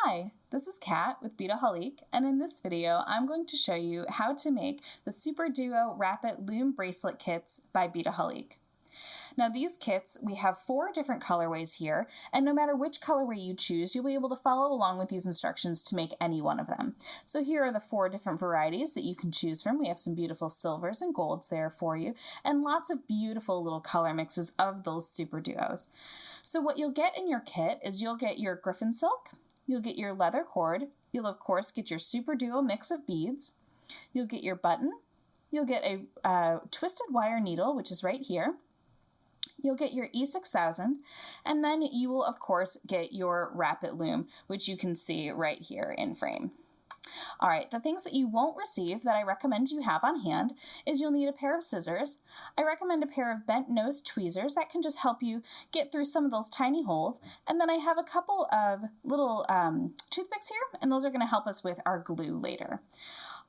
Hi, this is Kat with Beadaholique, and in this video I'm going to show you how to make the SuperDuo Wrapit Loom Bracelet kits by Beadaholique. Now these kits, we have 4 different colorways here, and no matter which colorway you choose, you'll be able to follow along with these instructions to make any one of them. So here are the 4 different varieties that you can choose from. We have some beautiful silvers and golds there for you, and lots of beautiful little color mixes of those SuperDuos. So what you'll get in your kit is you'll get your griffin silk, you'll get your leather cord, you'll of course get your SuperDuo mix of beads, you'll get your button, you'll get a twisted wire needle, which is right here, you'll get your E6000, and then you will of course get your Wrapit Loom, which you can see right here in frame. All right, the things that you won't receive that I recommend you have on hand is you'll need a pair of scissors. I recommend a pair of bent nose tweezers that can just help you get through some of those tiny holes. And then I have a couple of little toothpicks here, and those are going to help us with our glue later.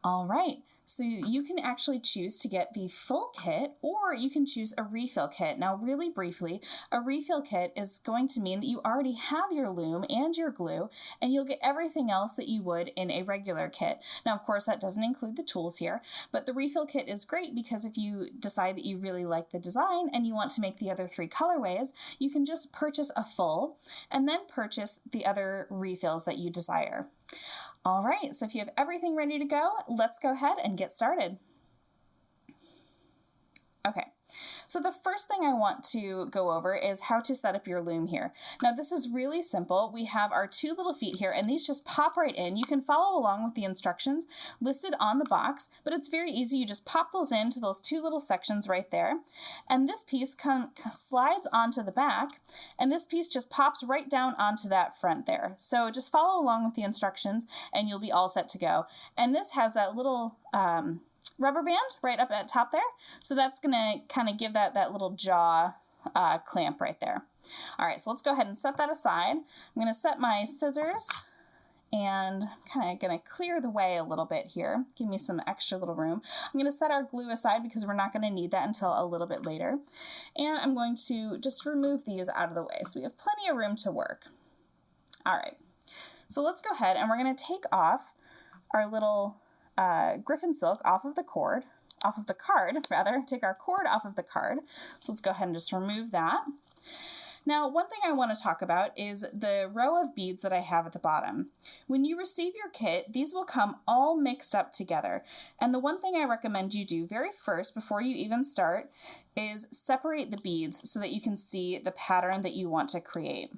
All right, so you can actually choose to get the full kit, or you can choose a refill kit. Now, really briefly, a refill kit is going to mean that you already have your loom and your glue, and you'll get everything else that you would in a regular kit. Now, of course, that doesn't include the tools here, but the refill kit is great because if you decide that you really like the design and you want to make the other 3 colorways, you can just purchase a full and then purchase the other refills that you desire. All right, so if you have everything ready to go, let's go ahead and get started. Okay, so the first thing I want to go over is how to set up your loom here. Now this is really simple. We have our 2 little feet here, and these just pop right in. You can follow along with the instructions listed on the box, but it's very easy. You just pop those into those 2 little sections right there, and this piece slides onto the back, and this piece just pops right down onto that front there. So just follow along with the instructions, and you'll be all set to go. And this has that little rubber band right up at top there. So that's going to kind of give that little jaw clamp right there. All right, so let's go ahead and set that aside. I'm going to set my scissors and kind of going to clear the way a little bit here. Give me some extra little room. I'm going to set our glue aside because we're not going to need that until a little bit later. And I'm going to just remove these out of the way so we have plenty of room to work. All right, so let's go ahead and we're going to take off our little griffin silk off of the card, take our cord off of the card. So let's go ahead and just remove that. Now, one thing I want to talk about is the row of beads that I have at the bottom. When you receive your kit, these will come all mixed up together. And the one thing I recommend you do very first, before you even start, is separate the beads so that you can see the pattern that you want to create.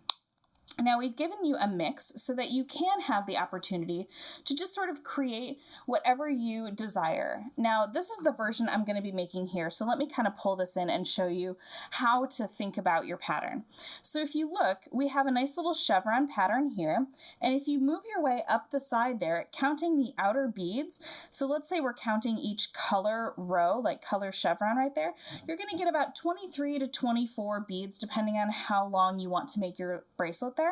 Now we've given you a mix so that you can have the opportunity to just sort of create whatever you desire. Now this is the version I'm going to be making here, so let me kind of pull this in and show you how to think about your pattern. So if you look, we have a nice little chevron pattern here, and if you move your way up the side there, counting the outer beads, so let's say we're counting each color row, like color chevron right there, you're going to get about 23 to 24 beads depending on how long you want to make your bracelet there.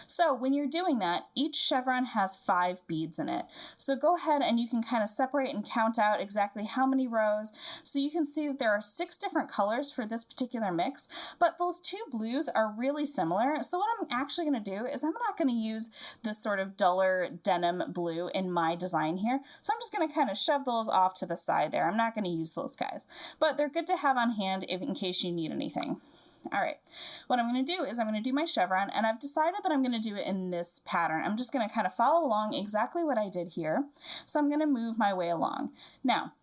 So when you're doing that, each chevron has 5 beads in it. So go ahead and you can kind of separate and count out exactly how many rows. So you can see that there are 6 different colors for this particular mix, but those 2 blues are really similar. So what I'm actually going to do is I'm not going to use this sort of duller denim blue in my design here. So I'm just going to kind of shove those off to the side there. I'm not going to use those guys, but they're good to have on hand in case you need anything. All right, what I'm going to do is I'm going to do my chevron, and I've decided that I'm going to do it in this pattern. I'm just going to kind of follow along exactly what I did here. So I'm going to move my way along. Now,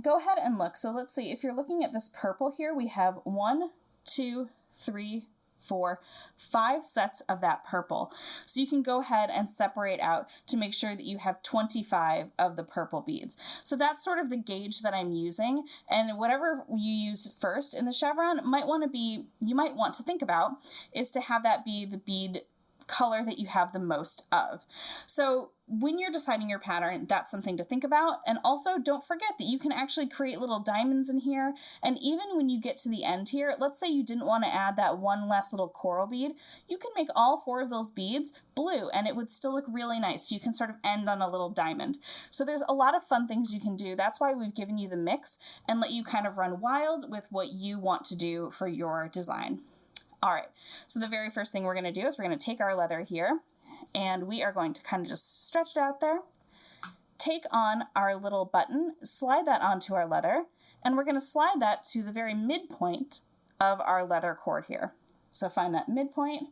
go ahead and look. So let's see, if you're looking at this purple here, we have 1, 2, 3, 4, 5 sets of that purple. So you can go ahead and separate out to make sure that you have 25 of the purple beads. So that's sort of the gauge that I'm using, and whatever you use first in the chevron you might want to think about is to have that be the bead color that you have the most of. So when you're deciding your pattern, that's something to think about. And also don't forget that you can actually create little diamonds in here. And even when you get to the end here, let's say you didn't want to add that one last little coral bead, you can make all 4 of those beads blue and it would still look really nice. You can sort of end on a little diamond. So there's a lot of fun things you can do. That's why we've given you the mix and let you kind of run wild with what you want to do for your design. All right, so the very first thing we're going to do is we're going to take our leather here and we are going to kind of just stretch it out there. Take on our little button, slide that onto our leather, and we're going to slide that to the very midpoint of our leather cord here. So find that midpoint.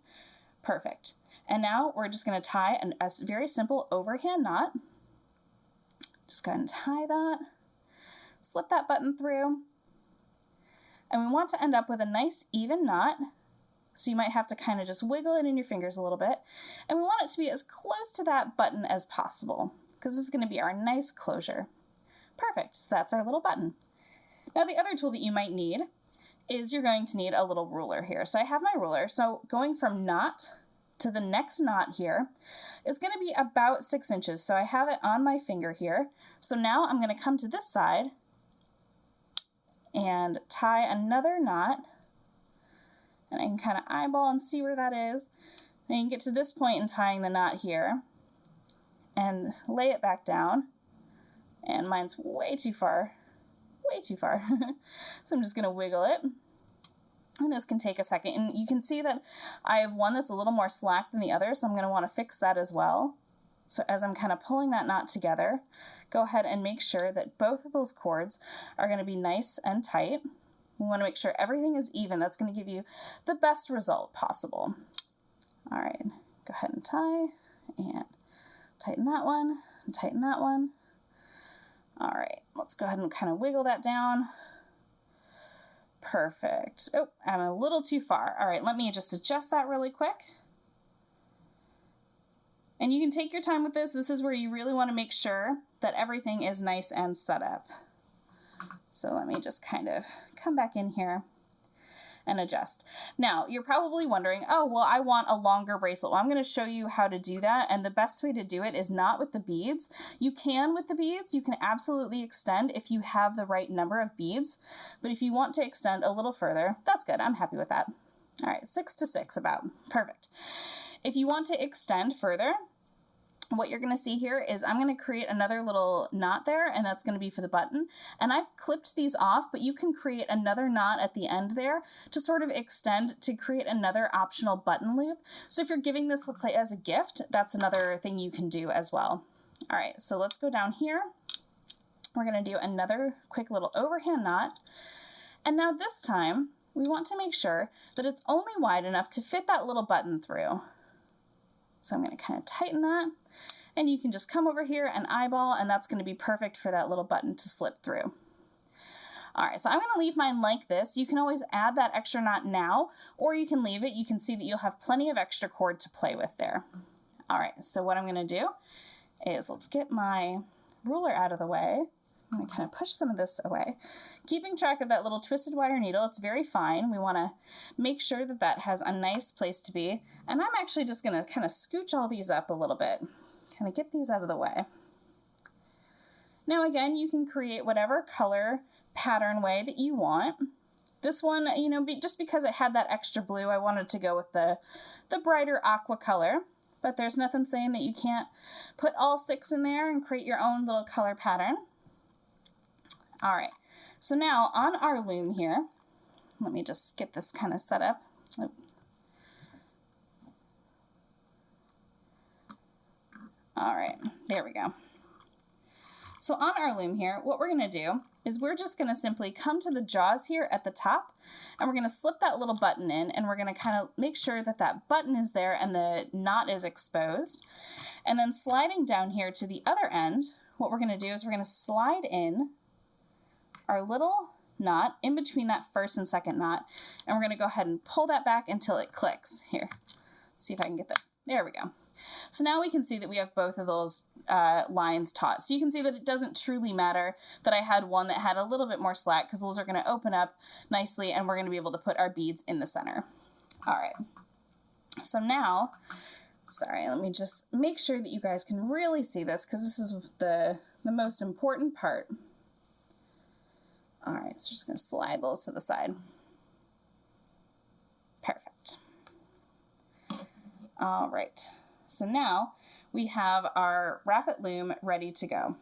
Perfect. And now we're just going to tie a very simple overhand knot. Just go ahead and tie that. Slip that button through. And we want to end up with a nice even knot. So you might have to kind of just wiggle it in your fingers a little bit. And we want it to be as close to that button as possible, because this is going to be our nice closure. Perfect. So that's our little button. Now the other tool that you might need is you're going to need a little ruler here. So I have my ruler. So going from knot to the next knot here is going to be about 6 inches. So I have it on my finger here. So now I'm going to come to this side and tie another knot. And I can kind of eyeball and see where that is. And you can get to this point in tying the knot here and lay it back down. And mine's way too far. So I'm just going to wiggle it. And this can take a second. And you can see that I have one that's a little more slack than the other, so I'm going to want to fix that as well. So as I'm kind of pulling that knot together, go ahead and make sure that both of those cords are going to be nice and tight. We want to make sure everything is even. That's going to give you the best result possible. All right, go ahead and tie and tighten that one and tighten that one. All right, let's go ahead and kind of wiggle that down. Perfect. Oh, I'm a little too far. All right, let me just adjust that really quick. And you can take your time with this. This is where you really want to make sure that everything is nice and set up. So let me just kind of come back in here and adjust. Now, you're probably wondering, oh, well, I want a longer bracelet. Well, I'm going to show you how to do that. And the best way to do it is not with the beads. You can with the beads. You can absolutely extend if you have the right number of beads. But if you want to extend a little further, that's good. I'm happy with that. All right, 6 to 6 about. Perfect. If you want to extend further, what you're going to see here is I'm going to create another little knot there, and that's going to be for the button. And I've clipped these off, but you can create another knot at the end there to sort of extend to create another optional button loop. So if you're giving this, let's say, as a gift, that's another thing you can do as well. All right, so let's go down here. We're going to do another quick little overhand knot. And now this time, we want to make sure that it's only wide enough to fit that little button through. So I'm going to kind of tighten that, and you can just come over here and eyeball, and that's going to be perfect for that little button to slip through. All right, so I'm going to leave mine like this. You can always add that extra knot now, or you can leave it. You can see that you'll have plenty of extra cord to play with there. All right, so what I'm going to do is let's get my ruler out of the way. I'm going to kind of push some of this away. Keeping track of that little twisted wire needle, it's very fine. We want to make sure that that has a nice place to be. And I'm actually just going to kind of scooch all these up a little bit. Kind of get these out of the way. Now again, you can create whatever color pattern way that you want. This one, you know, just because it had that extra blue, I wanted to go with the brighter aqua color. But there's nothing saying that you can't put all 6 in there and create your own little color pattern. All right, so now on our loom here, let me just get this kind of set up. Oh. All right, there we go. So on our loom here, what we're going to do is we're just going to simply come to the jaws here at the top, and we're going to slip that little button in, and we're going to kind of make sure that that button is there and the knot is exposed. And then sliding down here to the other end, what we're going to do is we're going to slide in our little knot in between that first and second knot, and we're going to go ahead and pull that back until it clicks. Here, see if I can get that. There we go. So now we can see that we have both of those lines taut. So you can see that it doesn't truly matter that I had one that had a little bit more slack, because those are going to open up nicely, and we're going to be able to put our beads in the center. All right. So now, sorry, let me just make sure that you guys can really see this, because this is the most important part. All right, so we're just going to slide those to the side. Perfect. All right, so now we have our Wrapit Loom ready to go.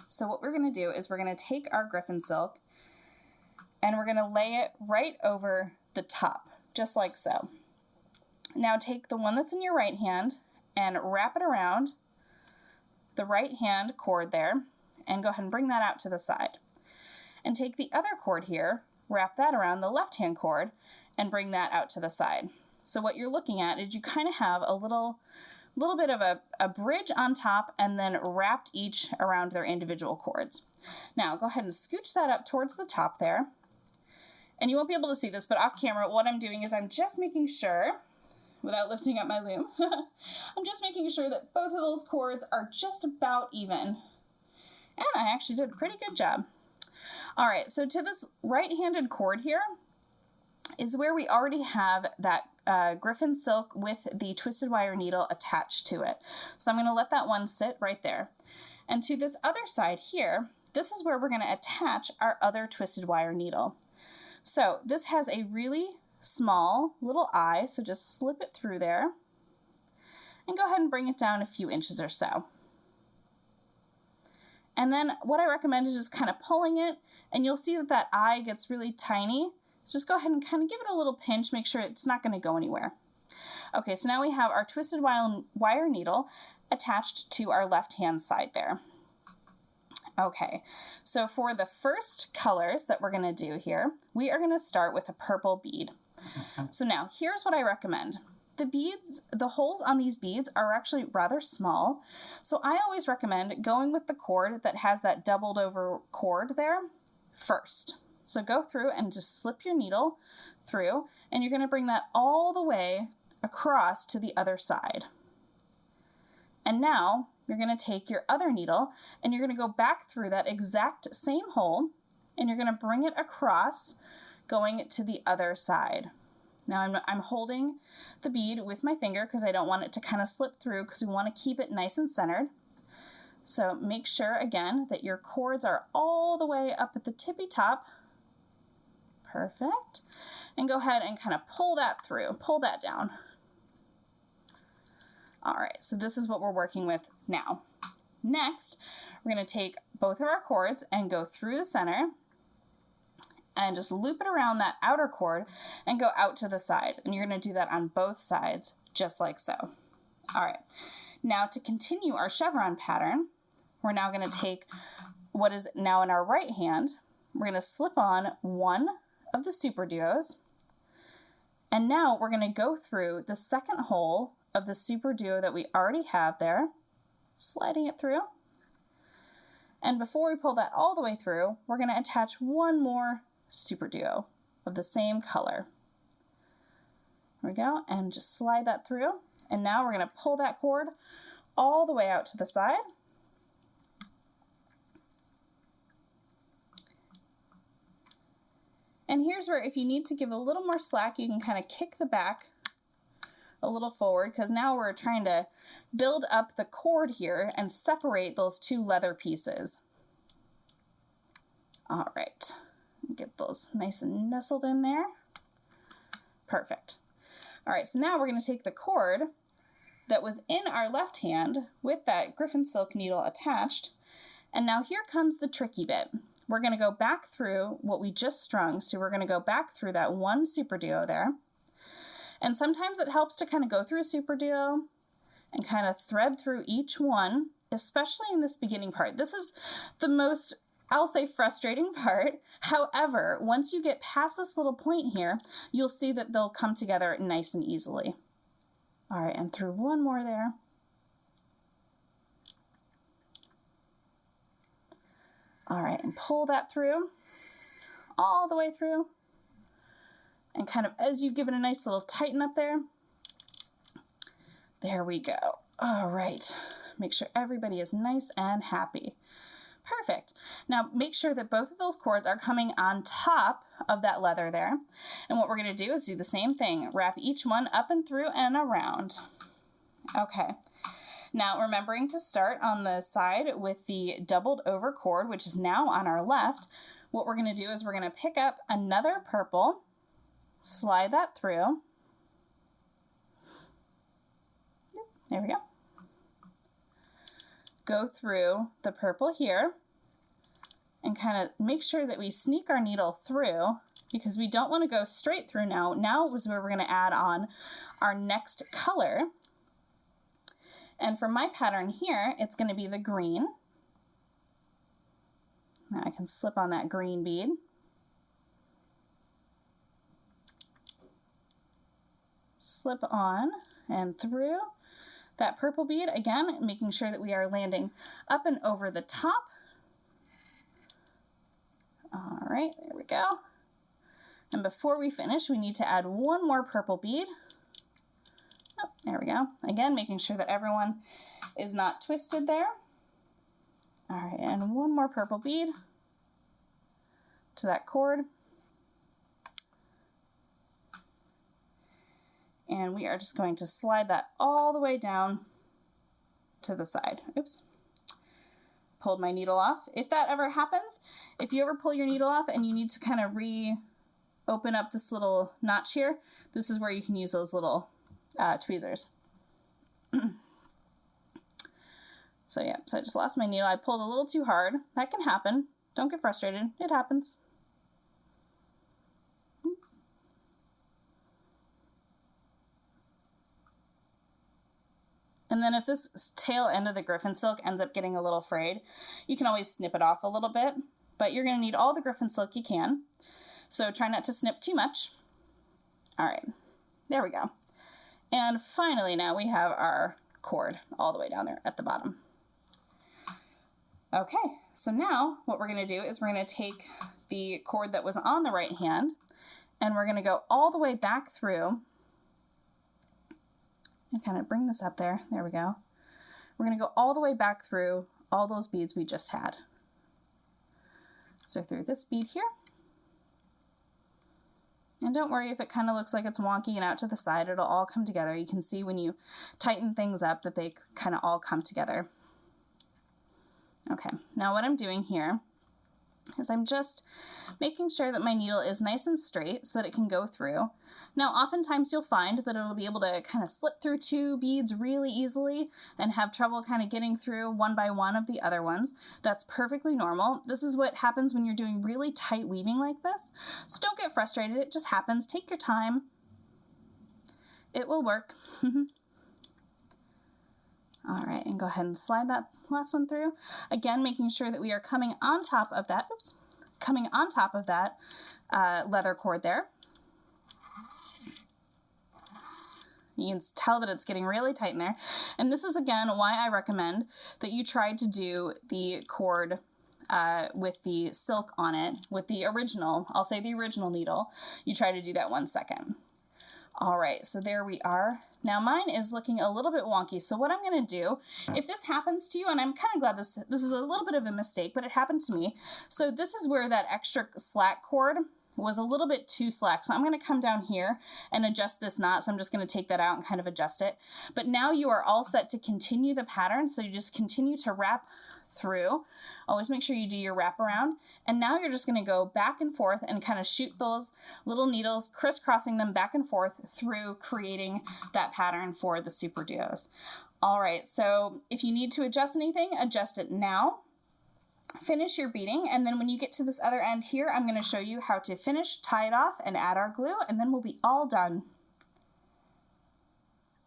So what we're going to do is we're going to take our Griffin silk and we're going to lay it right over the top, just like so. Now take the one that's in your right hand and wrap it around the right hand cord there, and go ahead and bring that out to the side. And take the other cord here, wrap that around the left hand cord, and bring that out to the side. So what you're looking at is you kind of have a little bit of a bridge on top, and then wrapped each around their individual cords. Now go ahead and scooch that up towards the top there. And you won't be able to see this, but off camera, what I'm doing is I'm just making sure, without lifting up my loom, I'm just making sure that both of those cords are just about even. And I actually did a pretty good job. All right, so to this right-handed cord here is where we already have that griffin silk with the twisted wire needle attached to it. So I'm going to let that one sit right there. And to this other side here, this is where we're going to attach our other twisted wire needle. So this has a really small little eye, so just slip it through there and go ahead and bring it down a few inches or so. And then what I recommend is just kind of pulling it, and you'll see that that eye gets really tiny. Just go ahead and kind of give it a little pinch, make sure it's not going to go anywhere. Okay, so now we have our twisted wire needle attached to our left hand side there. Okay, so for the first colors that we're going to do here, we are going to start with a purple bead. So now, here's what I recommend. The beads, the holes on these beads are actually rather small, so I always recommend going with the cord that has that doubled over cord there first. So go through and just slip your needle through, and you're going to bring that all the way across to the other side. And now you're going to take your other needle and you're going to go back through that exact same hole, and you're going to bring it across, going to the other side. Now I'm holding the bead with my finger because I don't want it to kind of slip through, because we want to keep it nice and centered. So make sure again that your cords are all the way up at the tippy top. Perfect. And go ahead and kind of pull that through, pull that down. All right, so this is what we're working with now. Next, we're going to take both of our cords and go through the center and just loop it around that outer cord and go out to the side. And you're going to do that on both sides, just like so. All right, now to continue our chevron pattern, we're now going to take what is now in our right hand. We're going to slip on one of the SuperDuos. And now we're going to go through the second hole of the SuperDuo that we already have there, sliding it through. And before we pull that all the way through, we're going to attach one more SuperDuo of the same color. There we go, and just slide that through. And now we're going to pull that cord all the way out to the side. And here's where, if you need to give a little more slack, you can kind of kick the back a little forward, because now we're trying to build up the cord here and separate those two leather pieces. All right, get those nice and nestled in there. Perfect. All right, so now we're going to take the cord that was in our left hand with that griffin silk needle attached, and now here comes the tricky bit. We're going to go back through what we just strung, so we're going to go back through that one SuperDuo there. And sometimes it helps to kind of go through a SuperDuo and kind of thread through each one, especially in this beginning part. This is the most, I'll say, frustrating part. However, once you get past this little point here, you'll see that they'll come together nice and easily. All right, and through one more there. All right, and pull that through, all the way through. And kind of as you give it a nice little tighten up there. There we go. All right. Make sure everybody is nice and happy. Perfect. Now make sure that both of those cords are coming on top of that leather there. And what we're going to do is do the same thing. Wrap each one up and through and around. Okay. Now remembering to start on the side with the doubled over cord, which is now on our left. What we're going to do is we're going to pick up another purple, slide that through. There we go. Go through the purple here and kind of make sure that we sneak our needle through because we don't want to go straight through now. Now is where we're going to add on our next color. And for my pattern here, it's going to be the green. Now I can slip on that green bead. Slip on and through that purple bead, again, making sure that we are landing up and over the top. All right, there we go. And before we finish, we need to add one more purple bead. Oh, there we go. Again, making sure that everyone is not twisted there. All right, and one more purple bead to that cord. And we are just going to slide that all the way down to the side. Oops. Pulled my needle off. If that ever happens, if you ever pull your needle off and you need to kind of open up this little notch here, this is where you can use those little tweezers. So yeah, so I just lost my needle. I pulled a little too hard. That can happen. Don't get frustrated. It happens. And then if this tail end of the griffin silk ends up getting a little frayed, you can always snip it off a little bit, but you're going to need all the griffin silk you can. So try not to snip too much. All right, there we go. And finally now we have our cord all the way down there at the bottom. Okay, so now what we're going to do is we're going to take the cord that was on the right hand and we're going to go all the way back through and kind of bring this up there. There we go. We're going to go all the way back through all those beads we just had. So through this bead here. And don't worry if it kind of looks like it's wonky and out to the side, it'll all come together. You can see when you tighten things up that they kind of all come together. Okay, now what I'm doing here is I'm just making sure that my needle is nice and straight so that it can go through. Now, oftentimes you'll find that it'll be able to kind of slip through two beads really easily and have trouble kind of getting through one by one of the other ones. That's perfectly normal. This is what happens when you're doing really tight weaving like this. So don't get frustrated. It just happens. Take your time. It will work. All right, and go ahead and slide that last one through. Again, making sure that we are coming on top of that, leather cord there. You can tell that it's getting really tight in there. And this is, again, why I recommend that you try to do the cord with the silk on it, with the original, I'll say the original needle. You try to do that 1 second. All right, so there we are. Now mine is looking a little bit wonky, so what I'm going to do, if this happens to you, and I'm kind of glad this is a little bit of a mistake, but it happened to me. So this is where that extra slack cord was a little bit too slack. So I'm going to come down here and adjust this knot. So I'm just going to take that out and kind of adjust it. But now you are all set to continue the pattern. So you just continue to wrap through. Always make sure you do your wrap around. And now you're just going to go back and forth and kind of shoot those little needles, crisscrossing them back and forth through creating that pattern for the SuperDuos. All right, so if you need to adjust anything, adjust it now. Finish your beading, and then when you get to this other end here, I'm going to show you how to finish, tie it off, and add our glue, and then we'll be all done.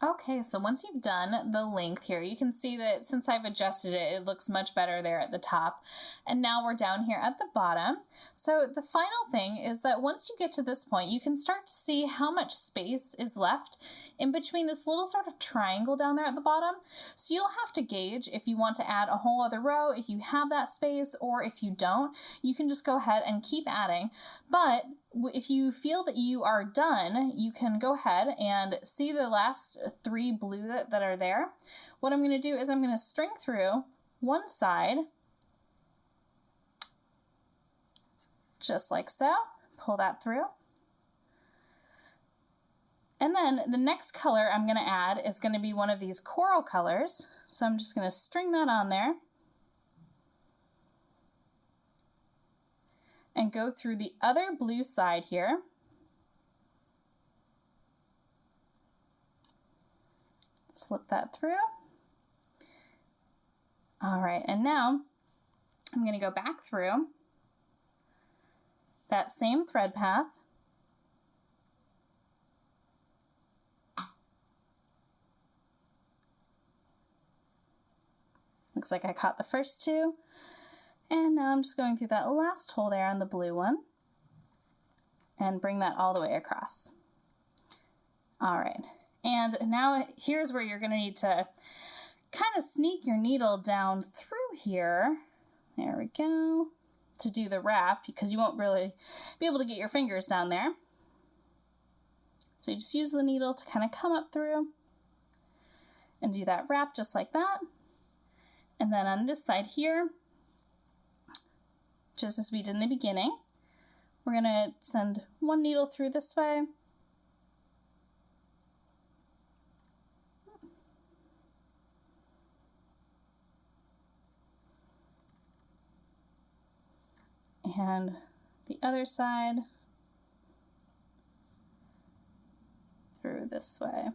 Okay, so once you've done the length here, you can see that since I've adjusted it, it looks much better there at the top. And now we're down here at the bottom. So the final thing is that once you get to this point, you can start to see how much space is left in between this little sort of triangle down there at the bottom. So you'll have to gauge if you want to add a whole other row, if you have that space, or if you don't, you can just go ahead and keep adding. But if you feel that you are done, you can go ahead and see the last 3 blue that are there. What I'm going to do is I'm going to string through one side, just like so. Pull that through. And then the next color I'm going to add is going to be one of these coral colors. So I'm just going to string that on there. And go through the other blue side here. Slip that through. All right, and now I'm going to go back through that same thread path Looks like I caught the first two. And now I'm just going through that last hole there on the blue one and bring that all the way across. All right, and now here's where you're going to need to kind of sneak your needle down through here. There we go. To do the wrap, because you won't really be able to get your fingers down there. So you just use the needle to kind of come up through and do that wrap just like that. And then on this side here, just as we did in the beginning, we're going to send one needle through this way. And the other side through this way.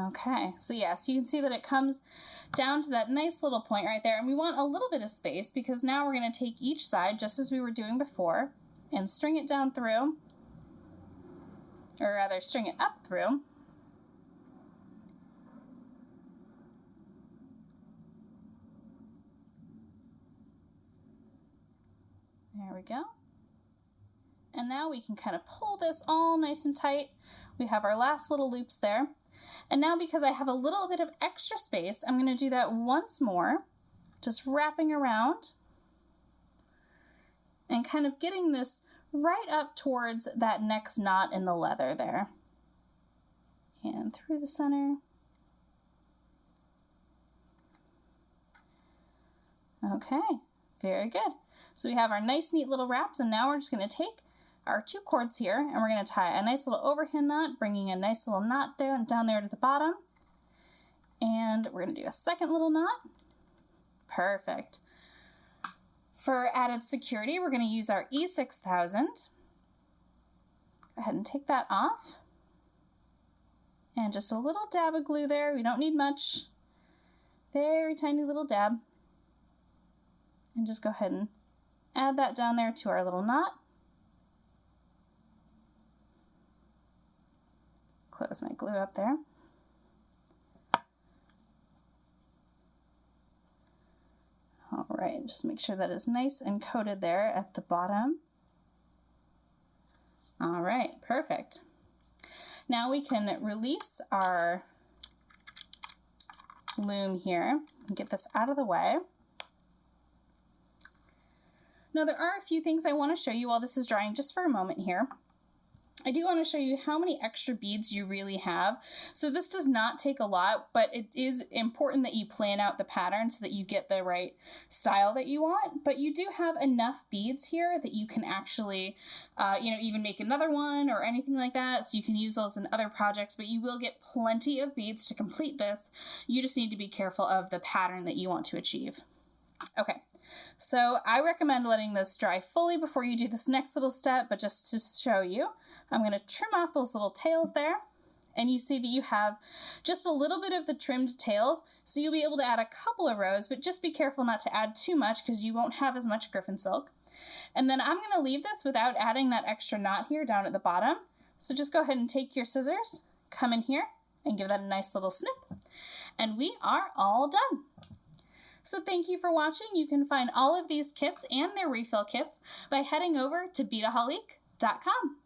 Okay, so yeah, so you can see that it comes down to that nice little point right there, and we want a little bit of space because now we're going to take each side, just as we were doing before, and string it down through, or rather string it up through. There we go. And now we can kind of pull this all nice and tight. We have our last little loops there. And now because I have a little bit of extra space, I'm going to do that once more, just wrapping around and kind of getting this right up towards that next knot in the leather there. And through the center. Okay, very good. So we have our nice neat little wraps, and now we're just going to take our two cords here, and we're going to tie a nice little overhand knot, bringing a nice little knot there down there to the bottom. And we're going to do a second little knot. Perfect. For added security, we're going to use our E6000. Go ahead and take that off. And just a little dab of glue there. We don't need much. Very tiny little dab. And just go ahead and add that down there to our little knot. Close my glue up there. All right, just make sure that is nice and coated there at the bottom. All right, perfect. Now we can release our loom here and get this out of the way. Now there are a few things I want to show you while this is drying just for a moment here. I do want to show you how many extra beads you really have. So this does not take a lot, but it is important that you plan out the pattern so that you get the right style that you want. But you do have enough beads here that you can actually, even make another one or anything like that. So you can use those in other projects, but you will get plenty of beads to complete this. You just need to be careful of the pattern that you want to achieve. Okay. So I recommend letting this dry fully before you do this next little step, but just to show you, I'm going to trim off those little tails there, and you see that you have just a little bit of the trimmed tails, so you'll be able to add a couple of rows, but just be careful not to add too much because you won't have as much griffin silk. And then I'm going to leave this without adding that extra knot here down at the bottom, so just go ahead and take your scissors, come in here, and give that a nice little snip, and we are all done. So thank you for watching. You can find all of these kits and their refill kits by heading over to Beadaholique.com.